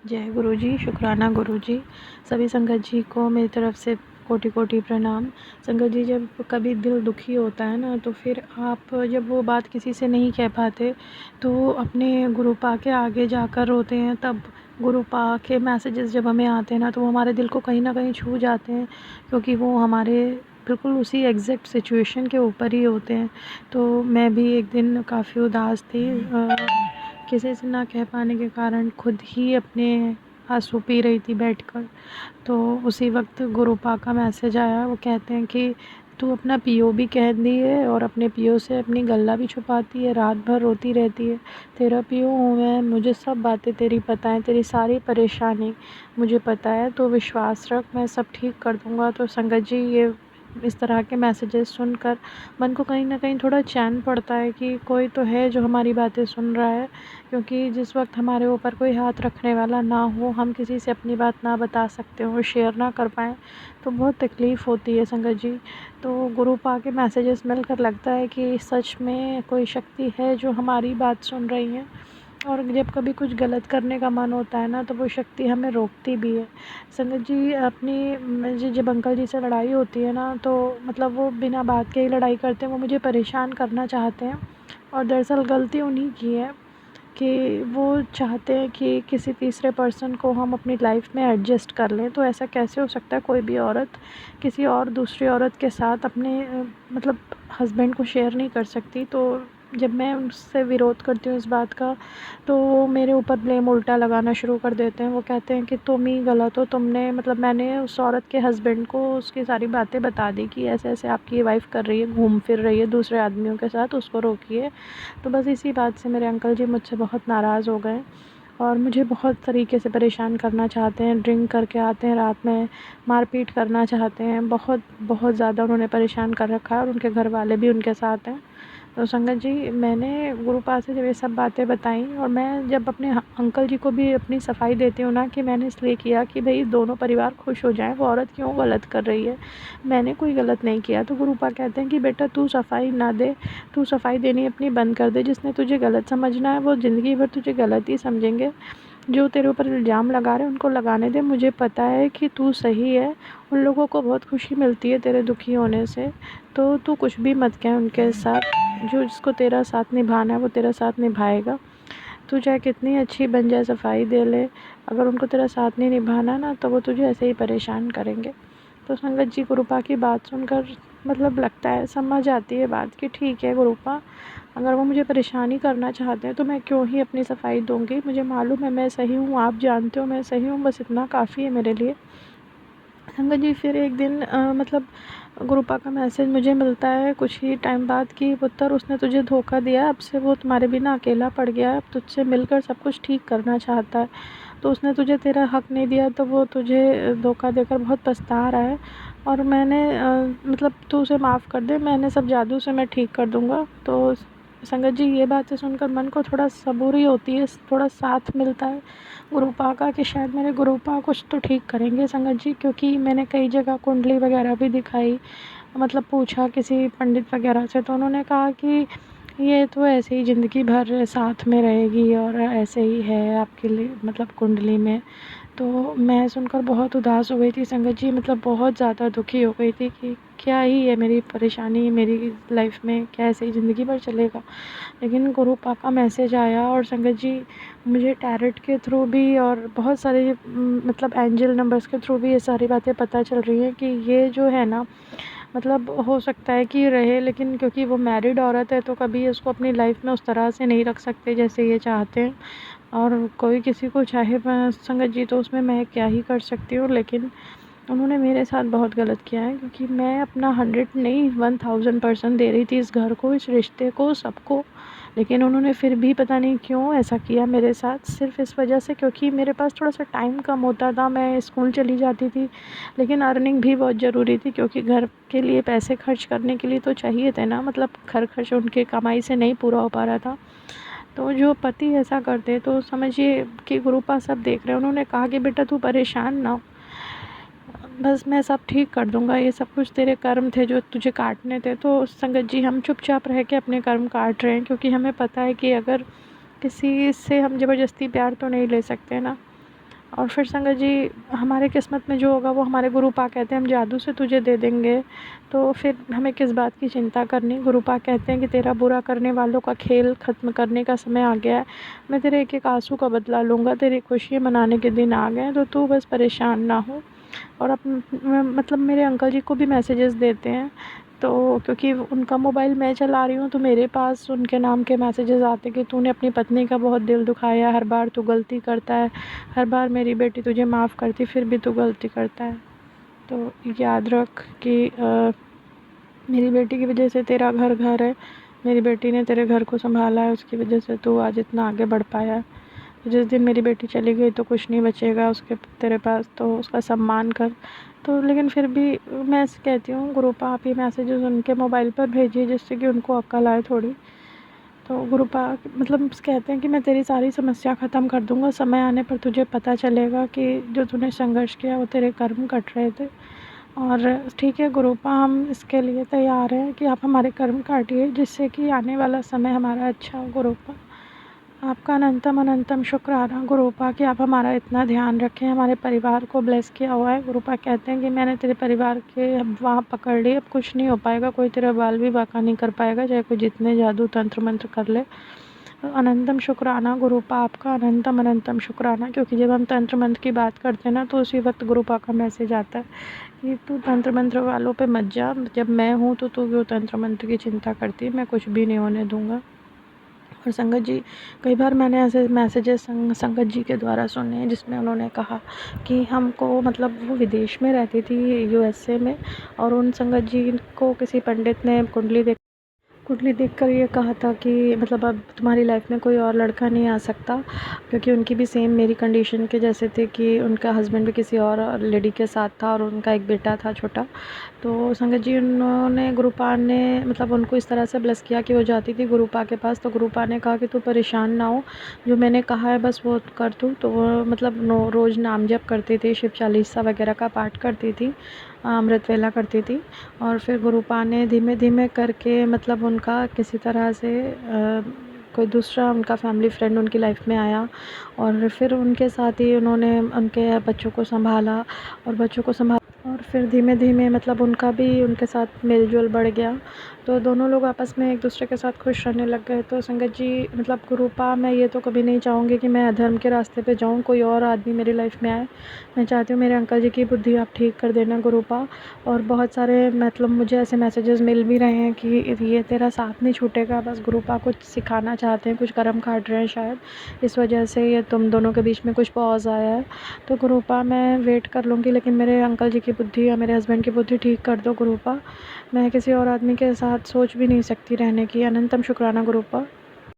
जय गुरु जी, शुक्राना गुरु जी। सभी संगत जी को मेरी तरफ से कोटि कोटि प्रणाम। संगत जी, जब कभी दिल दुखी होता है ना, तो फिर आप जब वो बात किसी से नहीं कह पाते तो अपने गुरु पा के आगे जाकर रोते हैं। तब गुरु पा के मैसेजेस जब हमें आते हैं ना, तो वो हमारे दिल को कहीं ना कहीं छू जाते हैं, क्योंकि वो हमारे बिल्कुल उसी एग्जैक्ट सिचुएशन के ऊपर ही होते हैं। तो मैं भी एक दिन काफ़ी उदास थी, किसी से ना कह पाने के कारण खुद ही अपने आंसू पी रही थी बैठकर। तो उसी वक्त गुरुपा का मैसेज आया। वो कहते हैं कि तू अपना पीओ भी कह दी है और अपने पीओ से अपनी गल्ला भी छुपाती है, रात भर रोती रहती है। तेरा पीओ हूँ मैं, मुझे सब बातें तेरी पता है, तेरी सारी परेशानी मुझे पता है, तो विश्वास रख, मैं सब ठीक कर दूँगा। तो संगत जी, ये इस तरह के मैसेजेस सुनकर मन को कहीं ना कहीं थोड़ा चैन पड़ता है कि कोई तो है जो हमारी बातें सुन रहा है। क्योंकि जिस वक्त हमारे ऊपर कोई हाथ रखने वाला ना हो, हम किसी से अपनी बात ना बता सकते हो, शेयर ना कर पाएँ, तो बहुत तकलीफ़ होती है संगत जी। तो गुरु पा के मैसेजेस मिलकर लगता है कि सच में कोई शक्ति है जो हमारी बात सुन रही है। और जब कभी कुछ गलत करने का मन होता है ना, तो वो शक्ति हमें रोकती भी है। संगत जी, अपनी मुझे जब अंकल जी से लड़ाई होती है ना, तो मतलब वो बिना बात के ही लड़ाई करते हैं। वो मुझे परेशान करना चाहते हैं, और दरअसल गलती उन्हीं की है कि वो चाहते हैं कि किसी तीसरे पर्सन को हम अपनी लाइफ में एडजस्ट कर लें। तो ऐसा कैसे हो सकता है, कोई भी औरत किसी और दूसरी औरत के साथ अपने मतलब हस्बैंड को शेयर नहीं कर सकती। तो जब मैं उससे विरोध करती हूँ इस बात का, तो वो मेरे ऊपर ब्लेम उल्टा लगाना शुरू कर देते हैं। वो कहते हैं कि तुम ही गलत हो, तुमने मतलब मैंने उस औरत के हस्बैंड को उसकी सारी बातें बता दी कि ऐसे ऐसे आपकी ये वाइफ़ कर रही है, घूम फिर रही है दूसरे आदमियों के साथ, उसको रोकिए। तो बस इसी बात से मेरे अंकल जी मुझसे बहुत नाराज़ हो गए और मुझे बहुत तरीके से परेशान करना चाहते हैं। ड्रिंक करके आते हैं रात में, मारपीट करना चाहते हैं। बहुत बहुत ज़्यादा उन्होंने परेशान कर रखा है, और उनके घर वाले भी उनके साथ हैं। तो संगत जी, मैंने गुरुपा से जब ये सब बातें बताई, और मैं जब अपने अंकल जी को भी अपनी सफाई देती हूँ ना कि मैंने इसलिए किया कि भाई दोनों परिवार खुश हो जाएं, वो औरत क्यों गलत कर रही है, मैंने कोई गलत नहीं किया। तो गुरुपा कहते हैं कि बेटा तू सफाई ना दे, तू सफाई देनी अपनी बंद कर दे। जिसने तुझे गलत समझना है वो ज़िंदगी भर तुझे गलत ही समझेंगे। जो तेरे ऊपर इल्ज़ाम लगा रहे हैं उनको लगाने दे, मुझे पता है कि तू सही है। उन लोगों को बहुत खुशी मिलती है तेरे दुखी होने से, तो तू कुछ भी मत कह उनके साथ। जो जिसको तेरा साथ निभाना है वो तेरा साथ निभाएगा। तू चाहे कितनी अच्छी बन जाए, सफाई दे ले, अगर उनको तेरा साथ नहीं निभाना ना, तो वो तुझे ऐसे ही परेशान करेंगे। तो संगत जी, गुरुपा की बात सुनकर मतलब लगता है, समझ आती है बात कि ठीक है गुरुपा, अगर वो मुझे परेशानी करना चाहते हैं तो मैं क्यों ही अपनी सफाई दूंगी। मुझे मालूम है मैं सही हूँ, आप जानते हो मैं सही हूँ, बस इतना काफ़ी है मेरे लिए। संगत जी, फिर एक दिन मतलब गुरुपा का मैसेज मुझे मिलता है कुछ ही टाइम बाद कि पुत्र, उसने तुझे धोखा दिया, अब से वो तुम्हारे बिना अकेला पड़ गया है, अब तुझसे मिलकर सब कुछ ठीक करना चाहता है। तो उसने तुझे तेरा हक नहीं दिया, तो वो तुझे धोखा देकर बहुत पछता रहा है। और मैंने मतलब तू उसे माफ़ कर दे, मैंने सब जादू से मैं ठीक कर दूँगा। तो संगत जी, ये बातें सुनकर मन को थोड़ा सबूरी होती है, थोड़ा साथ मिलता है गुरुपा का कि शायद मेरे गुरुपा कुछ तो ठीक करेंगे संगत जी। क्योंकि मैंने कई जगह कुंडली वगैरह भी दिखाई, मतलब पूछा किसी पंडित वगैरह से, तो उन्होंने कहा कि ये तो ऐसे ही ज़िंदगी भर साथ में रहेगी और ऐसे ही है आपके लिए, मतलब कुंडली में। तो मैं सुनकर बहुत उदास हो गई थी संगत जी, मतलब बहुत ज़्यादा दुखी हो गई थी कि क्या ही है मेरी परेशानी मेरी लाइफ में, क्या ऐसे ही ज़िंदगी भर चलेगा। लेकिन गुरुपा का मैसेज आया, और संगत जी मुझे टैरेट के थ्रू भी और बहुत सारे मतलब एंजल नंबर्स के थ्रू भी ये सारी बातें पता चल रही हैं कि ये जो है ना, मतलब हो सकता है कि रहे, लेकिन क्योंकि वो मैरिड औरत है तो कभी उसको अपनी लाइफ में उस तरह से नहीं रख सकते जैसे ये चाहते हैं। और कोई किसी को चाहे संगत जी, तो उसमें मैं क्या ही कर सकती हूँ। लेकिन उन्होंने मेरे साथ बहुत गलत किया है, क्योंकि मैं अपना 100 नहीं 1000% दे रही थी इस घर को, इस रिश्ते को, सबको। लेकिन उन्होंने फिर भी पता नहीं क्यों ऐसा किया मेरे साथ, सिर्फ़ इस वजह से क्योंकि मेरे पास थोड़ा सा टाइम कम होता था, मैं स्कूल चली जाती थी। लेकिन अर्निंग भी बहुत ज़रूरी थी, क्योंकि घर के लिए पैसे खर्च करने के लिए तो चाहिए थे ना, मतलब घर खर्च उनके कमाई से नहीं पूरा हो पा रहा था। तो जो पति ऐसा करते तो समझिए कि गुरुपा सब देख रहे हैं। उन्होंने कहा कि बेटा तू परेशान ना हो, बस मैं सब ठीक कर दूँगा, ये सब कुछ तेरे कर्म थे जो तुझे काटने थे। तो संगत जी, हम चुपचाप रह के अपने कर्म काट रहे हैं, क्योंकि हमें पता है कि अगर किसी से हम ज़बरदस्ती प्यार तो नहीं ले सकते ना। और फिर संगत जी हमारे किस्मत में जो होगा वो हमारे गुरु पा कहते हैं हम जादू से तुझे दे देंगे, तो फिर हमें किस बात की चिंता करनी। गुरु पा कहते हैं कि तेरा बुरा करने वालों का खेल ख़त्म करने का समय आ गया है, मैं तेरे एक एक आंसू का बदला लूँगा, तेरी खुशियाँ मनाने के दिन आ गए हैं, तो तू बस परेशान ना हो। और मतलब मेरे अंकल जी को भी मैसेजेस देते हैं, तो क्योंकि उनका मोबाइल मैं चला रही हूँ तो मेरे पास उनके नाम के मैसेजेस आते कि तूने अपनी पत्नी का बहुत दिल दुखाया, हर बार तू गलती करता है, हर बार मेरी बेटी तुझे माफ़ करती फिर भी तू गलती करता है। तो याद रख कि मेरी बेटी की वजह से तेरा घर घर है, मेरी बेटी ने तेरे घर को संभाला है, उसकी वजह से तू आज इतना आगे बढ़ पाया है। जिस दिन मेरी बेटी चली गई तो कुछ नहीं बचेगा उसके तेरे पास, तो उसका सम्मान कर। तो लेकिन फिर भी मैं कहती हूँ गुरुपा आप ये मैसेजेस उनके मोबाइल पर भेजिए जिससे कि उनको अक्ल आए थोड़ी। तो गुरुपा मतलब कहते हैं कि मैं तेरी सारी समस्या ख़त्म कर दूँगा, समय आने पर तुझे पता चलेगा कि जो तूने संघर्ष किया वो तेरे कर्म कट रहे थे। और ठीक है गुरुपा हम इसके लिए तैयार हैं कि आप हमारे कर्म काटिए जिससे कि आने वाला समय हमारा अच्छा हो। गुरुपा आपका अनंतम अनंतम शुक्राना गुरुपा कि आप हमारा इतना ध्यान रखें, हमारे परिवार को ब्लेस किया हुआ है। गुरुपा कहते हैं कि मैंने तेरे परिवार के अब वहाँ पकड़ ली, अब कुछ नहीं हो पाएगा, कोई तेरा बाल भी बांका नहीं कर पाएगा, चाहे कोई जितने जादू तंत्र मंत्र कर ले। अनंतम शुक्राना गुरुपा आपका अनंतम अनंतम शुक्राना, क्योंकि जब हम तंत्र मंत्र की बात करते हैं ना तो उसी वक्त गुरुपा का मैसेज आता है कि तू तंत्र मंत्र वालों पे मत जा, जब मैं हूँ तो तू क्यों तंत्र मंत्र की चिंता करती है, मैं कुछ भी नहीं होने दूँगा। और संगत जी कई बार मैंने ऐसे मैसेजेस संगत जी के द्वारा सुने हैं जिसमें उन्होंने कहा कि हमको मतलब वो विदेश में रहती थी यूएसए में, और उन संगत जी को किसी पंडित ने कुंडली देखकर ये कहा था कि मतलब अब तुम्हारी लाइफ में कोई और लड़का नहीं आ सकता, क्योंकि उनकी भी सेम मेरी कंडीशन के जैसे थे कि उनका हस्बैंड भी किसी और लेडी के साथ था और उनका एक बेटा था छोटा। तो संगत जी उन्होंने गुरुपा ने मतलब उनको इस तरह से ब्लेस किया कि वो जाती थी गुरुपा के पास, तो गुरुपा ने कहा कि तू परेशान ना हो, जो मैंने कहा है बस वो कर तू। तो वो मतलब रोज़ नाम जप करती थी, शिव चालीसा वगैरह का पाठ करती थी, अमृत वेला करती थी। और फिर गुरुपा ने धीमे धीमे करके मतलब उनका किसी तरह से कोई दूसरा उनका फैमिली फ्रेंड उनकी लाइफ में आया, और फिर उनके साथ ही उन्होंने उनके बच्चों को संभाला, और फिर धीमे धीमे मतलब उनका भी उनके साथ मेल जोल बढ़ गया, तो दोनों लोग आपस में एक दूसरे के साथ खुश रहने लग गए। तो संगत जी मतलब गुरुपा मैं ये तो कभी नहीं चाहूँगी कि मैं अधर्म के रास्ते पे जाऊँ, कोई और आदमी मेरी लाइफ में आए। मैं चाहती हूँ मेरे अंकल जी की बुद्धि आप ठीक कर देना गुरुपा। और बहुत सारे मतलब मुझे ऐसे मैसेजेस मिल भी रहे हैं कि ये तेरा साथ नहीं छूटेगा, बस गुरुपा कुछ सिखाना चाहते हैं, कुछ कर्म काट रहे हैं शायद, इस वजह से ये तुम दोनों के बीच में कुछ पॉज आया है। तो गुरुपा मैं वेट कर लूँगी, लेकिन मेरे अंकल जी की बुद्धि या मेरे हस्बैंड की बुद्धि ठीक कर दो गुरुपा। मैं किसी और आदमी के साथ सोच भी नहीं सकती रहने की। अनंतम शुक्राना गुरुपा।